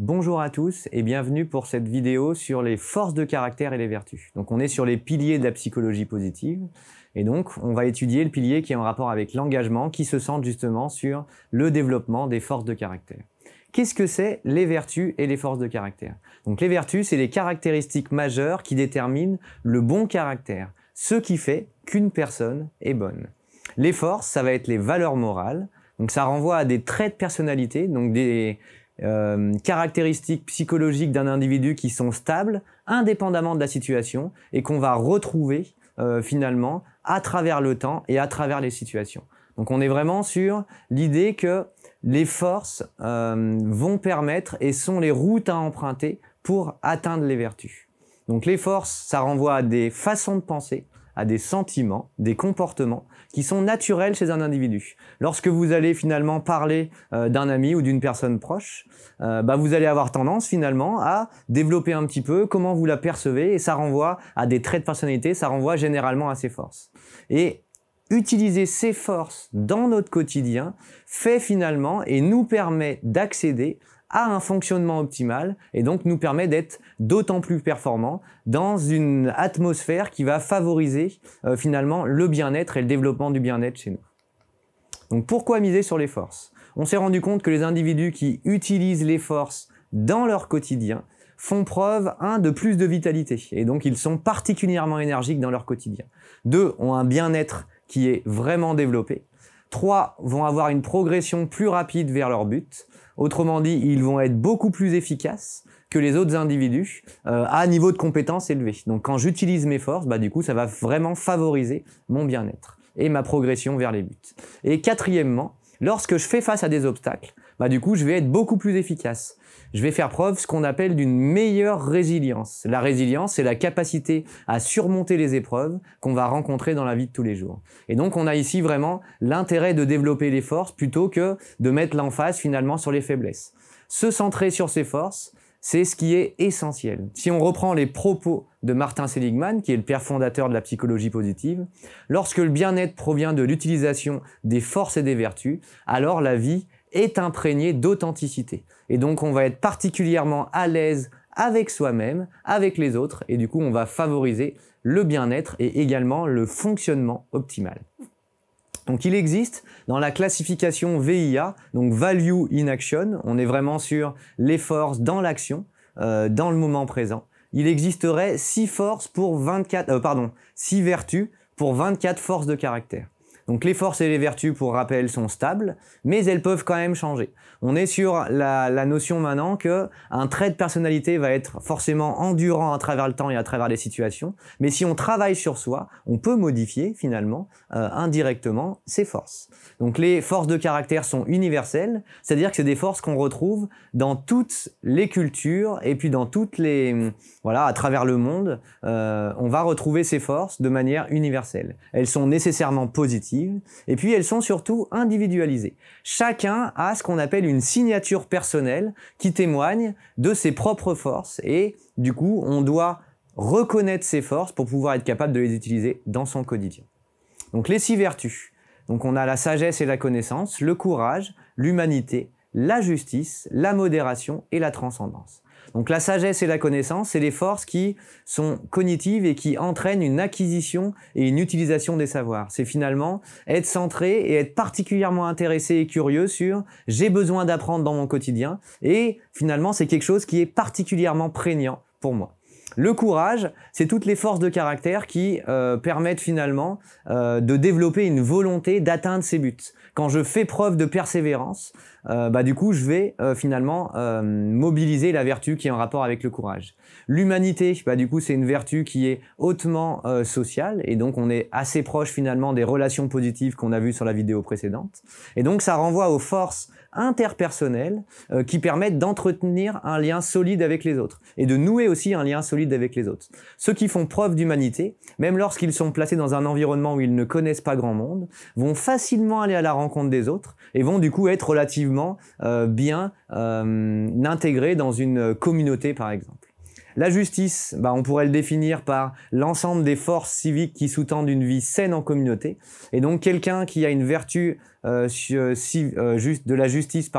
Bonjour à tous et bienvenue pour cette vidéo sur les forces de caractère et les vertus. Donc on est sur les piliers de la psychologie positive et donc on va étudier le pilier qui est en rapport avec l'engagement qui se centre justement sur le développement des forces de caractère. Qu'est-ce que c'est les vertus et les forces de caractère? Donc les vertus, c'est les caractéristiques majeures qui déterminent le bon caractère, ce qui fait qu'une personne est bonne. Les forces, ça va être les valeurs morales, donc ça renvoie à des traits de personnalité, donc des caractéristiques psychologiques d'un individu qui sont stables, indépendamment de la situation, et qu'on va retrouver finalement à travers le temps et à travers les situations. Donc on est vraiment sur l'idée que les forces vont permettre et sont les routes à emprunter pour atteindre les vertus. Donc les forces, ça renvoie à des façons de penser, à des sentiments, des comportements qui sont naturels chez un individu. Lorsque vous allez finalement parler d'un ami ou d'une personne proche, vous allez avoir tendance finalement à développer un petit peu comment vous la percevez et ça renvoie à des traits de personnalité, ça renvoie généralement à ces forces. Et utiliser ces forces dans notre quotidien fait finalement et nous permet d'accéder à un fonctionnement optimal et donc nous permet d'être d'autant plus performants dans une atmosphère qui va favoriser finalement le bien-être et le développement du bien-être chez nous. Donc pourquoi miser sur les forces? On s'est rendu compte que les individus qui utilisent les forces dans leur quotidien font preuve, de plus de vitalité et donc ils sont particulièrement énergiques dans leur quotidien. 2, ont un bien-être qui est vraiment développé. 3, vont avoir une progression plus rapide vers leur but. Autrement dit, ils vont être beaucoup plus efficaces que les autres individus à un niveau de compétence élevé. Donc quand j'utilise mes forces, du coup, ça va vraiment favoriser mon bien-être et ma progression vers les buts. Et 4e, lorsque je fais face à des obstacles, du coup, je vais être beaucoup plus efficace. Je vais faire preuve ce qu'on appelle d'une meilleure résilience. La résilience, c'est la capacité à surmonter les épreuves qu'on va rencontrer dans la vie de tous les jours. Et donc, on a ici vraiment l'intérêt de développer les forces plutôt que de mettre l'emphase finalement sur les faiblesses. Se centrer sur ses forces, c'est ce qui est essentiel. Si on reprend les propos de Martin Seligman, qui est le père fondateur de la psychologie positive, lorsque le bien-être provient de l'utilisation des forces et des vertus, alors la vie est imprégnée d'authenticité. Et donc on va être particulièrement à l'aise avec soi-même, avec les autres, et du coup on va favoriser le bien-être et également le fonctionnement optimal. Donc il existe dans la classification VIA, donc Value in Action, on est vraiment sur les forces dans l'action, dans le moment présent. Il existerait 6 vertus pour 24 forces de caractère. Donc les forces et les vertus, pour rappel, sont stables, mais elles peuvent quand même changer. On est sur la notion maintenant qu'un trait de personnalité va être forcément endurant à travers le temps et à travers les situations, mais si on travaille sur soi, on peut modifier finalement indirectement ses forces. Donc les forces de caractère sont universelles, c'est-à-dire que c'est des forces qu'on retrouve dans toutes les cultures et puis dans toutes les... à travers le monde, on va retrouver ces forces de manière universelle. Elles sont nécessairement positives, et puis elles sont surtout individualisées. Chacun a ce qu'on appelle une signature personnelle qui témoigne de ses propres forces et du coup on doit reconnaître ces forces pour pouvoir être capable de les utiliser dans son quotidien. Donc les 6 vertus. Donc on a la sagesse et la connaissance, le courage, l'humanité, la justice, la modération et la transcendance. Donc la sagesse et la connaissance, c'est les forces qui sont cognitives et qui entraînent une acquisition et une utilisation des savoirs. C'est finalement être centré et être particulièrement intéressé et curieux sur « j'ai besoin d'apprendre dans mon quotidien » et finalement c'est quelque chose qui est particulièrement prégnant pour moi. Le courage, c'est toutes les forces de caractère qui permettent finalement de développer une volonté d'atteindre ses buts. Quand je fais preuve de persévérance, du coup, je vais finalement mobiliser la vertu qui est en rapport avec le courage. L'humanité, du coup, c'est une vertu qui est hautement sociale et donc on est assez proche finalement des relations positives qu'on a vues sur la vidéo précédente. Et donc ça renvoie aux forces interpersonnelles qui permettent d'entretenir un lien solide avec les autres et de nouer aussi un lien solide avec les autres. Ceux qui font preuve d'humanité, même lorsqu'ils sont placés dans un environnement où ils ne connaissent pas grand monde, vont facilement aller à la rencontre des autres et vont du coup être relativement bien intégrés dans une communauté par exemple. La justice, on pourrait le définir par l'ensemble des forces civiques qui sous-tendent une vie saine en communauté. Et donc quelqu'un qui a une vertu de la justice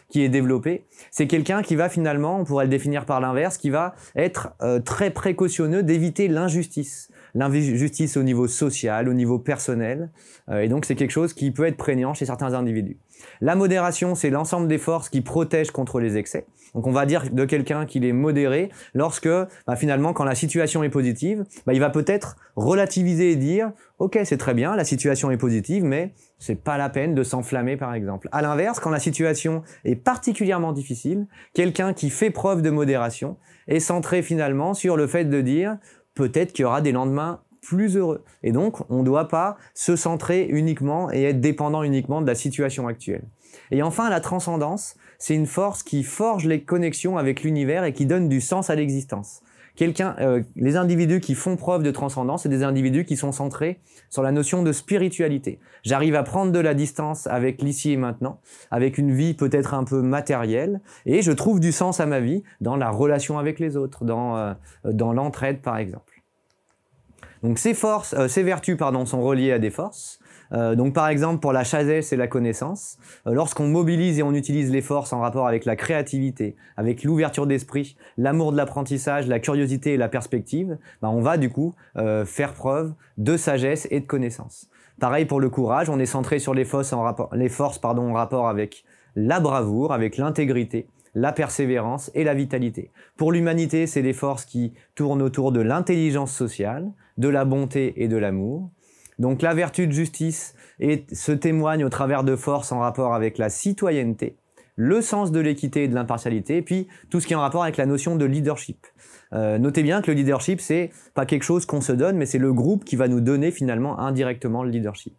qui est développée, c'est quelqu'un qui va finalement, on pourrait le définir par l'inverse, qui va être très précautionneux d'éviter l'injustice. L'injustice au niveau social, au niveau personnel. Et donc c'est quelque chose qui peut être prégnant chez certains individus. La modération, c'est l'ensemble des forces qui protègent contre les excès. Donc on va dire de quelqu'un qu'il est modéré lorsque finalement quand la situation est positive, il va peut-être relativiser et dire « Ok, c'est très bien, la situation est positive, mais c'est pas la peine de s'enflammer par exemple. » À l'inverse, quand la situation est particulièrement difficile, quelqu'un qui fait preuve de modération est centré finalement sur le fait de dire « Peut-être qu'il y aura des lendemains plus heureux. » Et donc, on ne doit pas se centrer uniquement et être dépendant uniquement de la situation actuelle. Et enfin, la transcendance, c'est une force qui forge les connexions avec l'univers et qui donne du sens à l'existence. Les individus qui font preuve de transcendance, c'est des individus qui sont centrés sur la notion de spiritualité. J'arrive à prendre de la distance avec l'ici et maintenant, avec une vie peut-être un peu matérielle, et je trouve du sens à ma vie dans la relation avec les autres, dans l'entraide par exemple. Donc ces vertus sont reliées à des forces. Donc par exemple pour la sagesse et la connaissance, lorsqu'on mobilise et on utilise les forces en rapport avec la créativité, avec l'ouverture d'esprit, l'amour de l'apprentissage, la curiosité et la perspective, on va du coup faire preuve de sagesse et de connaissance. Pareil pour le courage, on est centré sur les forces en rapport avec la bravoure, avec l'intégrité, la persévérance et la vitalité. Pour l'humanité, c'est des forces qui tournent autour de l'intelligence sociale, de la bonté et de l'amour. Donc la vertu de justice se témoigne au travers de forces en rapport avec la citoyenneté, le sens de l'équité et de l'impartialité, et puis tout ce qui est en rapport avec la notion de leadership. Notez bien que le leadership, c'est pas quelque chose qu'on se donne, mais c'est le groupe qui va nous donner finalement indirectement le leadership.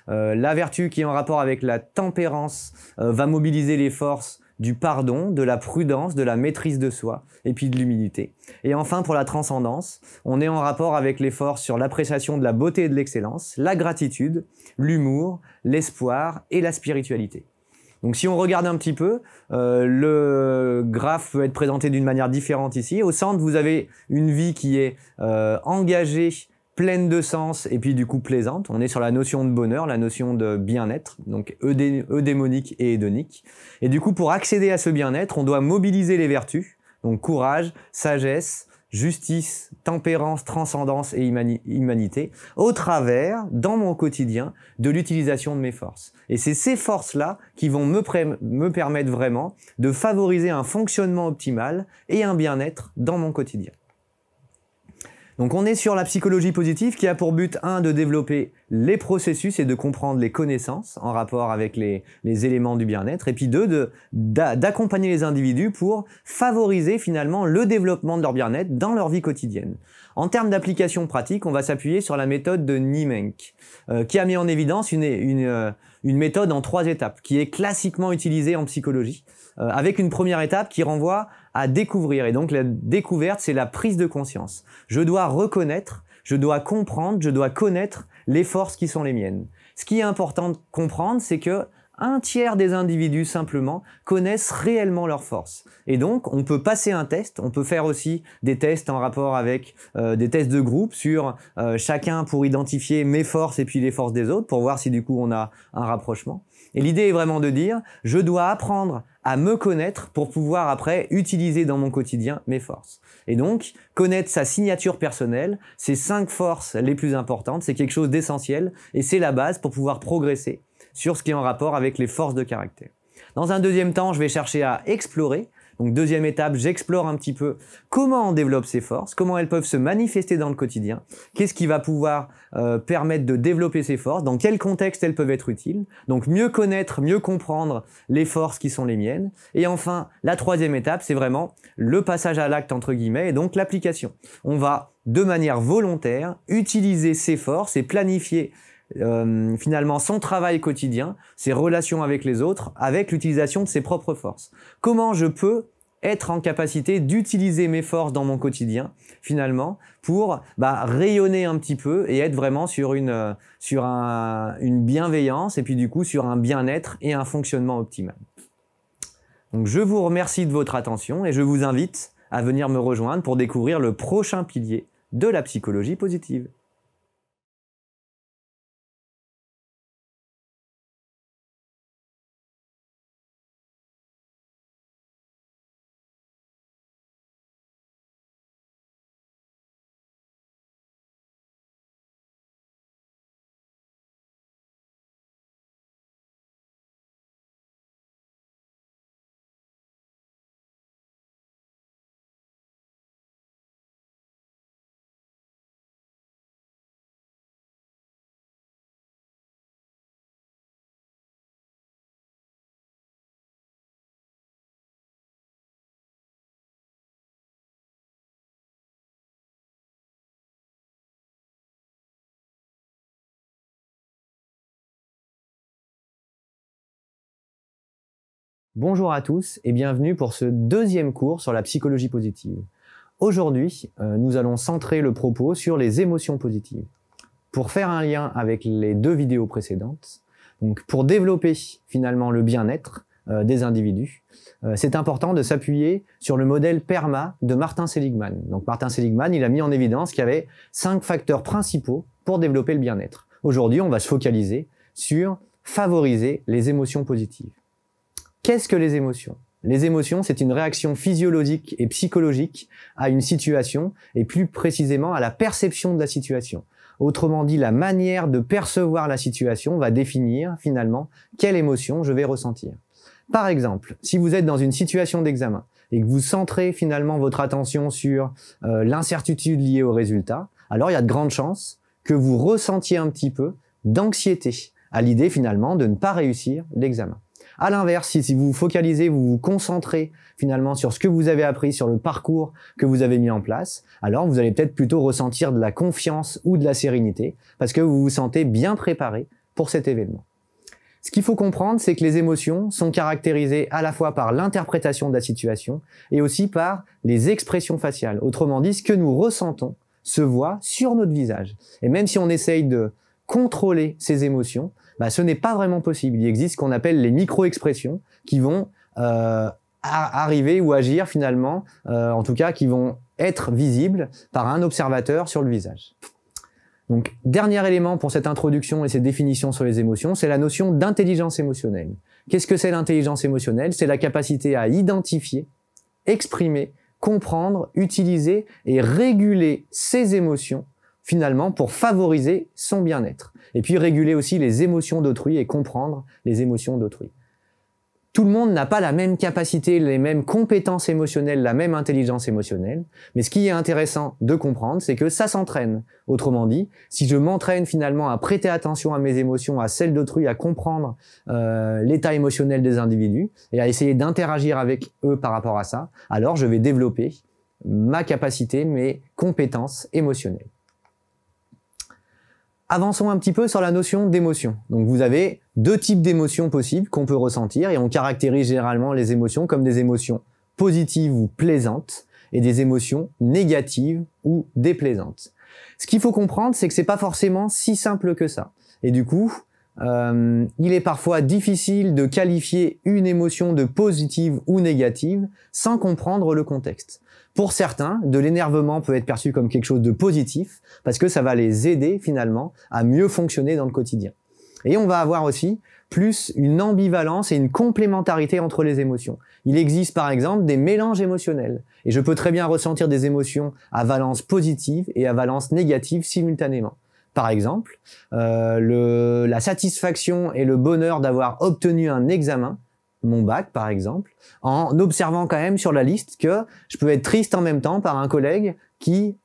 La vertu qui est en rapport avec la tempérance va mobiliser les forces du pardon, de la prudence, de la maîtrise de soi, et puis de l'humilité. Et enfin, pour la transcendance, on est en rapport avec les forces sur l'appréciation de la beauté et de l'excellence, la gratitude, l'humour, l'espoir et la spiritualité. Donc si on regarde un petit peu, le graphe peut être présenté d'une manière différente ici. Au centre, vous avez une vie qui est engagée, pleine de sens et puis du coup plaisante. On est sur la notion de bonheur, la notion de bien-être, donc eudémonique et hédonique. Et du coup, pour accéder à ce bien-être, on doit mobiliser les vertus, donc courage, sagesse, justice, tempérance, transcendance et humanité, au travers, dans mon quotidien, de l'utilisation de mes forces. Et c'est ces forces-là qui vont me permettre vraiment de favoriser un fonctionnement optimal et un bien-être dans mon quotidien. Donc on est sur la psychologie positive qui a pour but, 1, de développer les processus et de comprendre les connaissances en rapport avec les éléments du bien-être, et puis 2, d'accompagner les individus pour favoriser finalement le développement de leur bien-être dans leur vie quotidienne. En termes d'application pratique, on va s'appuyer sur la méthode de Niemenk, qui a mis en évidence une méthode en 3 étapes, qui est classiquement utilisée en psychologie, avec une première étape qui renvoie à découvrir. Et donc la découverte, c'est la prise de conscience. Je dois reconnaître, je dois comprendre, je dois connaître les forces qui sont les miennes. Ce qui est important de comprendre, c'est que 1/3 des individus simplement connaissent réellement leurs forces. Et donc, on peut passer un test, on peut faire aussi des tests en rapport avec des tests de groupe sur chacun pour identifier mes forces et puis les forces des autres, pour voir si du coup on a un rapprochement. Et l'idée est vraiment de dire, je dois apprendre à me connaître pour pouvoir après utiliser dans mon quotidien mes forces. Et donc, connaître sa signature personnelle, ces 5 forces les plus importantes, c'est quelque chose d'essentiel et c'est la base pour pouvoir progresser sur ce qui est en rapport avec les forces de caractère. Dans un deuxième temps, je vais chercher à explorer. Donc deuxième étape, j'explore un petit peu comment on développe ces forces, comment elles peuvent se manifester dans le quotidien, qu'est-ce qui va pouvoir permettre de développer ces forces, dans quel contexte elles peuvent être utiles. Donc mieux connaître, mieux comprendre les forces qui sont les miennes. Et enfin, la troisième étape, c'est vraiment le passage à l'acte entre guillemets, et donc l'application. On va de manière volontaire utiliser ces forces et planifier finalement son travail quotidien, ses relations avec les autres, avec l'utilisation de ses propres forces. Comment je peux être en capacité d'utiliser mes forces dans mon quotidien, finalement, pour rayonner un petit peu et être vraiment sur une bienveillance et puis du coup sur un bien-être et un fonctionnement optimal. Donc je vous remercie de votre attention et je vous invite à venir me rejoindre pour découvrir le prochain pilier de la psychologie positive. Bonjour à tous et bienvenue pour ce deuxième cours sur la psychologie positive. Aujourd'hui, nous allons centrer le propos sur les émotions positives. Pour faire un lien avec les deux vidéos précédentes, donc pour développer finalement le bien-être des individus, c'est important de s'appuyer sur le modèle PERMA de Martin Seligman. Donc Martin Seligman, il a mis en évidence qu'il y avait 5 facteurs principaux pour développer le bien-être. Aujourd'hui, on va se focaliser sur favoriser les émotions positives. Qu'est-ce que les émotions ? Les émotions, c'est une réaction physiologique et psychologique à une situation et plus précisément à la perception de la situation. Autrement dit, la manière de percevoir la situation va définir finalement quelle émotion je vais ressentir. Par exemple, si vous êtes dans une situation d'examen et que vous centrez finalement votre attention sur l'incertitude liée au résultat, alors il y a de grandes chances que vous ressentiez un petit peu d'anxiété à l'idée finalement de ne pas réussir l'examen. À l'inverse, si vous vous focalisez, vous vous concentrez finalement sur ce que vous avez appris, sur le parcours que vous avez mis en place, alors vous allez peut-être plutôt ressentir de la confiance ou de la sérénité parce que vous vous sentez bien préparé pour cet événement. Ce qu'il faut comprendre, c'est que les émotions sont caractérisées à la fois par l'interprétation de la situation et aussi par les expressions faciales. Autrement dit, ce que nous ressentons se voit sur notre visage. Et même si on essaye de contrôler ces émotions, ce n'est pas vraiment possible. Il existe ce qu'on appelle les micro-expressions qui vont arriver ou agir finalement, en tout cas qui vont être visibles par un observateur sur le visage. Donc, dernier élément pour cette introduction et cette définition sur les émotions, c'est la notion d'intelligence émotionnelle. Qu'est-ce que c'est l'intelligence émotionnelle ? C'est la capacité à identifier, exprimer, comprendre, utiliser et réguler ses émotions finalement pour favoriser son bien-être. Et puis réguler aussi les émotions d'autrui et comprendre les émotions d'autrui. Tout le monde n'a pas la même capacité, les mêmes compétences émotionnelles, la même intelligence émotionnelle, mais ce qui est intéressant de comprendre, c'est que ça s'entraîne. Autrement dit, si je m'entraîne finalement à prêter attention à mes émotions, à celles d'autrui, à comprendre l'état émotionnel des individus et à essayer d'interagir avec eux par rapport à ça, alors je vais développer ma capacité, mes compétences émotionnelles. Avançons un petit peu sur la notion d'émotion. Donc vous avez 2 types d'émotions possibles qu'on peut ressentir et on caractérise généralement les émotions comme des émotions positives ou plaisantes et des émotions négatives ou déplaisantes. Ce qu'il faut comprendre, c'est que c'est pas forcément si simple que ça. Et du coup, il est parfois difficile de qualifier une émotion de positive ou négative sans comprendre le contexte. Pour certains, de l'énervement peut être perçu comme quelque chose de positif parce que ça va les aider finalement à mieux fonctionner dans le quotidien. Et on va avoir aussi plus une ambivalence et une complémentarité entre les émotions. Il existe par exemple des mélanges émotionnels et je peux très bien ressentir des émotions à valence positive et à valence négative simultanément. Par exemple, la satisfaction et le bonheur d'avoir obtenu un examen, mon bac par exemple, en observant quand même sur la liste que je peux être triste en même temps pour un collègue qui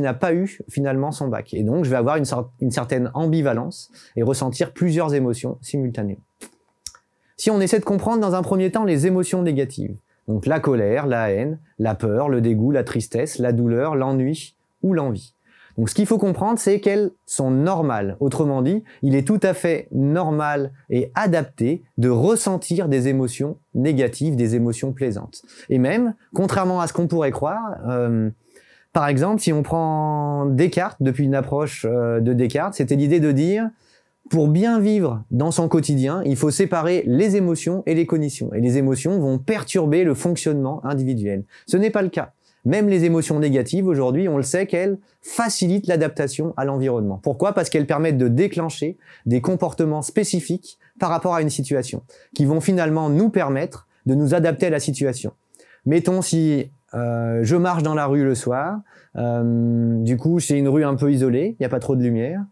n'a pas eu finalement son bac. Et donc je vais avoir une certaine ambivalence et ressentir plusieurs émotions simultanément. Si on essaie de comprendre dans un premier temps les émotions négatives, donc la colère, la haine, la peur, le dégoût, la tristesse, la douleur, l'ennui ou l'envie. Donc ce qu'il faut comprendre, c'est qu'elles sont normales. Autrement dit, il est tout à fait normal et adapté de ressentir des émotions négatives, des émotions plaisantes. Et même, contrairement à ce qu'on pourrait croire, par exemple, si on prend Descartes, depuis une approche de Descartes, c'était l'idée de dire Pour bien vivre dans son quotidien, il faut séparer les émotions et les cognitions. Et les émotions vont perturber le fonctionnement individuel. Ce n'est pas le cas. Même les émotions négatives, aujourd'hui, on le sait qu'elles facilitent l'adaptation à l'environnement. Pourquoi? Parce qu'elles permettent de déclencher des comportements spécifiques par rapport à une situation, qui vont finalement nous permettre de nous adapter à la situation. Mettons si je marche dans la rue le soir, du coup c'est une rue un peu isolée, il n'y a pas trop de lumière,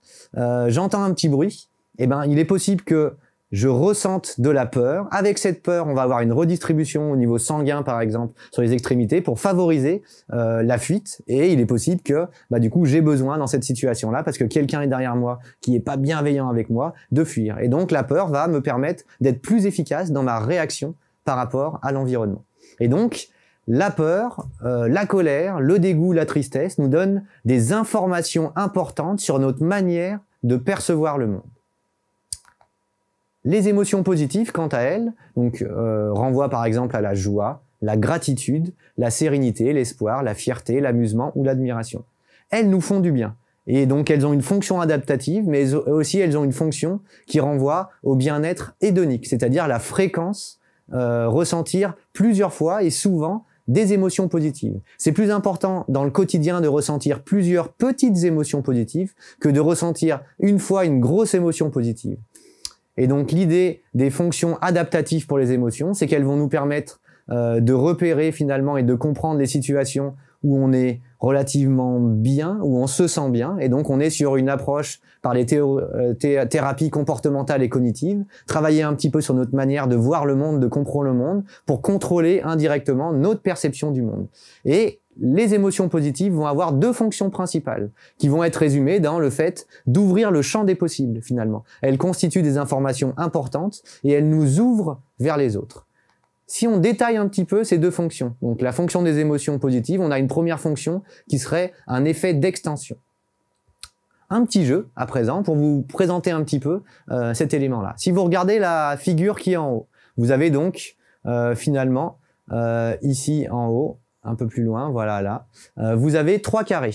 j'entends un petit bruit, et ben il est possible que je ressente de la peur. Avec cette peur, on va avoir une redistribution au niveau sanguin par exemple sur les extrémités pour favoriser la fuite, et il est possible que du coup j'ai besoin dans cette situation-là, parce que quelqu'un est derrière moi qui est pas bienveillant avec moi, de fuir. Et donc la peur va me permettre d'être plus efficace dans ma réaction par rapport à l'environnement. Et donc la peur, la colère, le dégoût, la tristesse nous donnent des informations importantes sur notre manière de percevoir le monde. Les émotions positives, quant à elles, renvoient par exemple à la joie, la gratitude, la sérénité, l'espoir, la fierté, l'amusement ou l'admiration. Elles nous font du bien. Et donc elles ont une fonction adaptative, mais aussi elles ont une fonction qui renvoie au bien-être hédonique, c'est-à-dire la fréquence, ressentir plusieurs fois et souvent des émotions positives. C'est plus important dans le quotidien de ressentir plusieurs petites émotions positives que de ressentir une fois une grosse émotion positive. Et donc l'idée des fonctions adaptatives pour les émotions, c'est qu'elles vont nous permettre de repérer finalement et de comprendre les situations où on est relativement bien, où on se sent bien, et donc on est sur une approche par les thérapies comportementales et cognitives, travailler un petit peu sur notre manière de voir le monde, de comprendre le monde, pour contrôler indirectement notre perception du monde. Et les émotions positives vont avoir deux fonctions principales, qui vont être résumées dans le fait d'ouvrir le champ des possibles, finalement. Elles constituent des informations importantes, et elles nous ouvrent vers les autres. Si on détaille un petit peu ces deux fonctions, donc la fonction des émotions positives, on a une première fonction qui serait un effet d'extension. Un petit jeu à présent pour vous présenter un petit peu cet élément-là. Si vous regardez la figure qui est en haut, vous avez donc finalement ici en haut, un peu plus loin, voilà là, vous avez trois carrés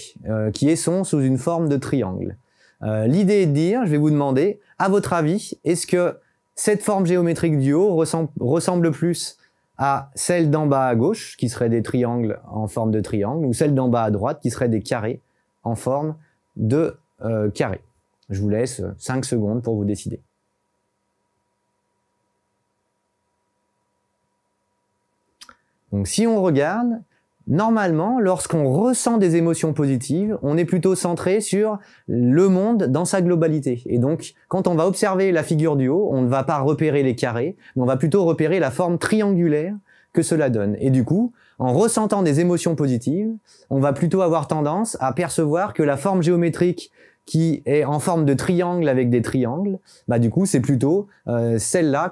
qui sont sous une forme de triangle. L'idée est de dire, je vais vous demander, à votre avis, est-ce que cette forme géométrique du haut ressemble plus à celle d'en bas à gauche, qui serait des triangles en forme de triangle, ou celle d'en bas à droite, qui serait des carrés en forme de carré. Je vous laisse 5 secondes pour vous décider. Donc si on regarde, normalement, lorsqu'on ressent des émotions positives, on est plutôt centré sur le monde dans sa globalité. Et donc, quand on va observer la figure du haut, on ne va pas repérer les carrés, mais on va plutôt repérer la forme triangulaire que cela donne. Et du coup, en ressentant des émotions positives, on va plutôt avoir tendance à percevoir que la forme géométrique qui est en forme de triangle avec des triangles, du coup c'est plutôt celle-là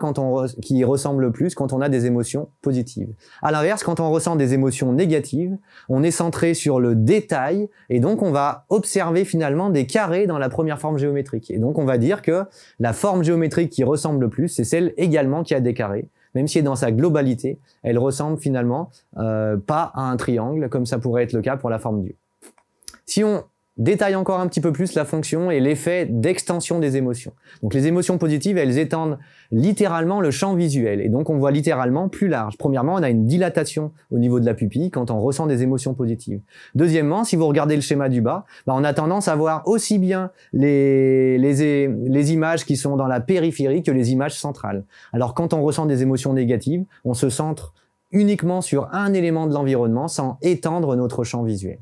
qui ressemble le plus quand on a des émotions positives. À l'inverse, quand on ressent des émotions négatives, on est centré sur le détail, et donc on va observer finalement des carrés dans la première forme géométrique. Et donc on va dire que la forme géométrique qui ressemble le plus, c'est celle également qui a des carrés, même si dans sa globalité, elle ressemble finalement pas à un triangle, comme ça pourrait être le cas pour la forme du haut. Si on détaille encore un petit peu plus la fonction et l'effet d'extension des émotions. Donc les émotions positives, elles étendent littéralement le champ visuel, et donc on voit littéralement plus large. Premièrement, on a une dilatation au niveau de la pupille quand on ressent des émotions positives. Deuxièmement, si vous regardez le schéma du bas, on a tendance à voir aussi bien les images qui sont dans la périphérie que les images centrales. Alors quand on ressent des émotions négatives, on se centre uniquement sur un élément de l'environnement sans étendre notre champ visuel.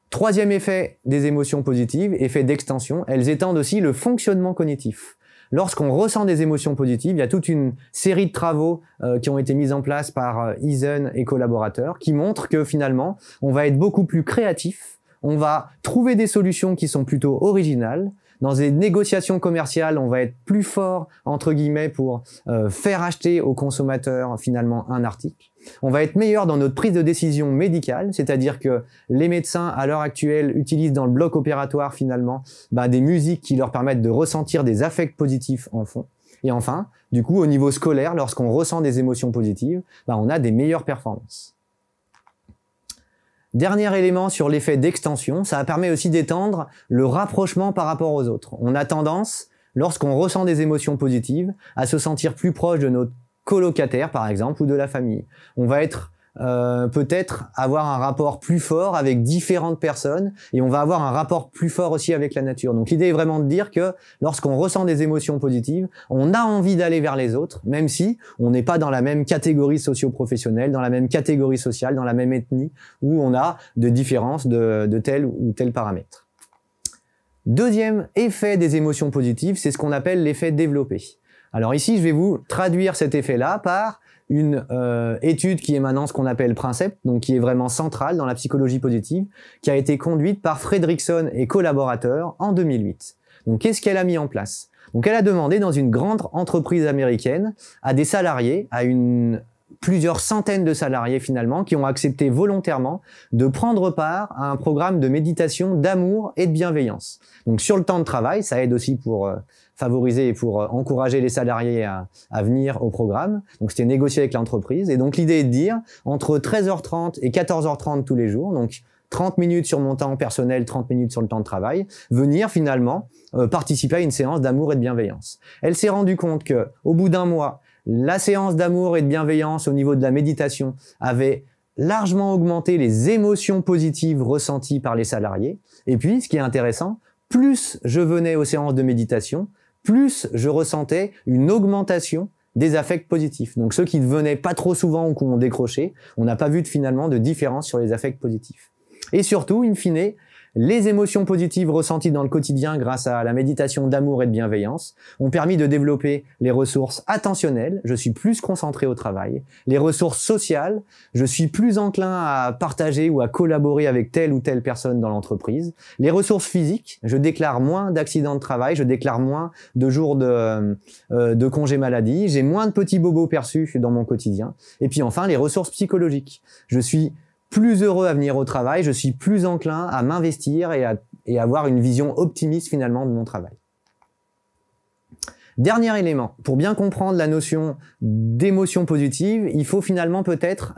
Troisième effet des émotions positives, effet d'extension, elles étendent aussi le fonctionnement cognitif. Lorsqu'on ressent des émotions positives, il y a toute une série de travaux qui ont été mis en place par Eisen et collaborateurs qui montrent que finalement, on va être beaucoup plus créatif, on va trouver des solutions qui sont plutôt originales. Dans des négociations commerciales, on va être plus fort, entre guillemets, pour faire acheter aux consommateurs finalement un article. On va être meilleur dans notre prise de décision médicale, c'est-à-dire que les médecins à l'heure actuelle utilisent dans le bloc opératoire finalement des musiques qui leur permettent de ressentir des affects positifs en fond. Et enfin, du coup, au niveau scolaire, lorsqu'on ressent des émotions positives, on a des meilleures performances. Dernier élément sur l'effet d'extension, ça permet aussi d'étendre le rapprochement par rapport aux autres. On a tendance, lorsqu'on ressent des émotions positives, à se sentir plus proche de notre colocataire, par exemple, ou de la famille. On va être peut-être avoir un rapport plus fort avec différentes personnes et on va avoir un rapport plus fort aussi avec la nature. Donc l'idée est vraiment de dire que lorsqu'on ressent des émotions positives, on a envie d'aller vers les autres, même si on n'est pas dans la même catégorie socio-professionnelle, dans la même catégorie sociale, dans la même ethnie, où on a de différences de tel ou tel paramètre. Deuxième effet des émotions positives, c'est ce qu'on appelle l'effet développé. Alors ici, je vais vous traduire cet effet-là par une étude qui est maintenant ce qu'on appelle Princeps, donc qui est vraiment centrale dans la psychologie positive, qui a été conduite par Fredrickson et collaborateurs en 2008. Donc qu'est-ce qu'elle a mis en place? Donc elle a demandé dans une grande entreprise américaine à des salariés, plusieurs centaines de salariés finalement, qui ont accepté volontairement de prendre part à un programme de méditation d'amour et de bienveillance. Donc sur le temps de travail, ça aide aussi pour favoriser et pour encourager les salariés à venir au programme. Donc c'était négocié avec l'entreprise. Et donc l'idée est de dire, entre 13h30 et 14h30 tous les jours, donc 30 minutes sur mon temps personnel, 30 minutes sur le temps de travail, venir finalement participer à une séance d'amour et de bienveillance. Elle s'est rendue compte que au bout d'un mois, la séance d'amour et de bienveillance au niveau de la méditation avait largement augmenté les émotions positives ressenties par les salariés. Et puis, ce qui est intéressant, plus je venais aux séances de méditation, plus je ressentais une augmentation des affects positifs. Donc ceux qui ne venaient pas trop souvent ou qui ont décroché, on n'a pas vu finalement de différence sur les affects positifs. Et surtout, in fine, les émotions positives ressenties dans le quotidien grâce à la méditation d'amour et de bienveillance ont permis de développer les ressources attentionnelles, je suis plus concentré au travail, les ressources sociales, je suis plus enclin à partager ou à collaborer avec telle ou telle personne dans l'entreprise, les ressources physiques, je déclare moins d'accidents de travail, je déclare moins de jours de congé maladie, j'ai moins de petits bobos perçus dans mon quotidien, et puis enfin les ressources psychologiques, je suis plus heureux à venir au travail, je suis plus enclin à m'investir et avoir une vision optimiste finalement de mon travail. Dernier élément, pour bien comprendre la notion d'émotion positive, il faut finalement peut-être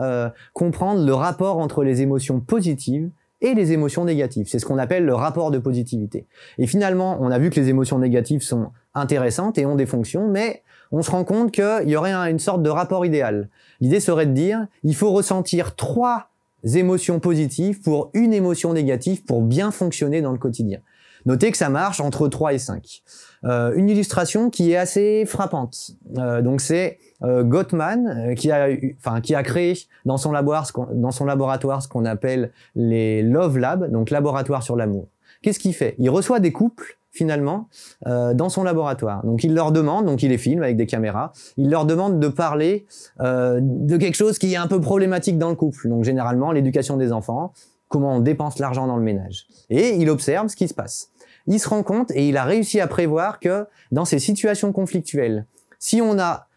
comprendre le rapport entre les émotions positives et les émotions négatives. C'est ce qu'on appelle le rapport de positivité. Et finalement, on a vu que les émotions négatives sont intéressantes et ont des fonctions, mais on se rend compte qu'il y aurait une sorte de rapport idéal. L'idée serait de dire, il faut ressentir 3 émotions positives pour une émotion négative pour bien fonctionner dans le quotidien. Notez que ça marche entre 3 et 5. Une illustration qui est assez frappante. Donc c'est Gottman qui a créé dans son laboratoire ce qu'on appelle les Love Labs, donc laboratoire sur l'amour. Qu'est-ce qu'il fait? Il reçoit des couples finalement dans son laboratoire. Donc il leur demande, donc il les filme avec des caméras, il leur demande de parler de quelque chose qui est un peu problématique dans le couple. Donc généralement l'éducation des enfants, comment on dépense l'argent dans le ménage. Et il observe ce qui se passe. Il se rend compte et il a réussi à prévoir que dans ces situations conflictuelles, si on a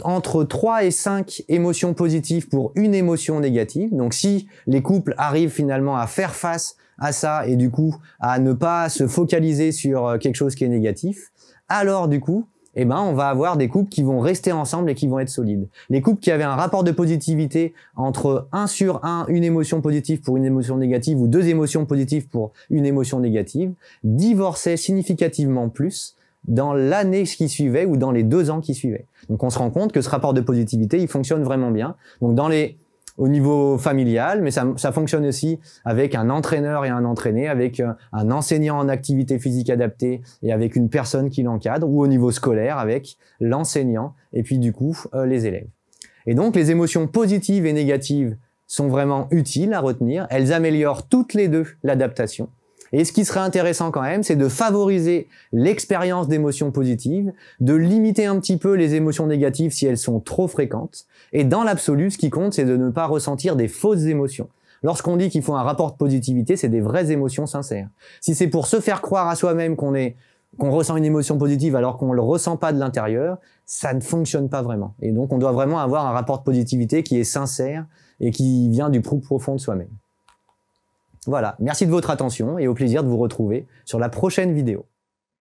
entre 3 et 5 émotions positives pour une émotion négative, donc si les couples arrivent finalement à faire face à ça et du coup à ne pas se focaliser sur quelque chose qui est négatif, alors du coup, on va avoir des couples qui vont rester ensemble et qui vont être solides. Les couples qui avaient un rapport de positivité entre 1 sur 1, une émotion positive pour une émotion négative ou 2 émotions positives pour une émotion négative, divorçaient significativement plus dans l'année qui suivait ou dans les 2 ans qui suivaient. Donc on se rend compte que ce rapport de positivité, il fonctionne vraiment bien. Donc au niveau familial, mais ça fonctionne aussi avec un entraîneur et un entraîné, avec un enseignant en activité physique adaptée et avec une personne qui l'encadre, ou au niveau scolaire avec l'enseignant et puis du coup les élèves. Et donc les émotions positives et négatives sont vraiment utiles à retenir, elles améliorent toutes les deux l'adaptation. Et ce qui serait intéressant quand même, c'est de favoriser l'expérience d'émotions positives, de limiter un petit peu les émotions négatives si elles sont trop fréquentes. Et dans l'absolu, ce qui compte, c'est de ne pas ressentir des fausses émotions. Lorsqu'on dit qu'il faut un rapport de positivité, c'est des vraies émotions sincères. Si c'est pour se faire croire à soi-même qu'on ressent une émotion positive alors qu'on ne le ressent pas de l'intérieur, ça ne fonctionne pas vraiment. Et donc on doit vraiment avoir un rapport de positivité qui est sincère et qui vient du plus profond de soi-même. Voilà, merci de votre attention et au plaisir de vous retrouver sur la prochaine vidéo.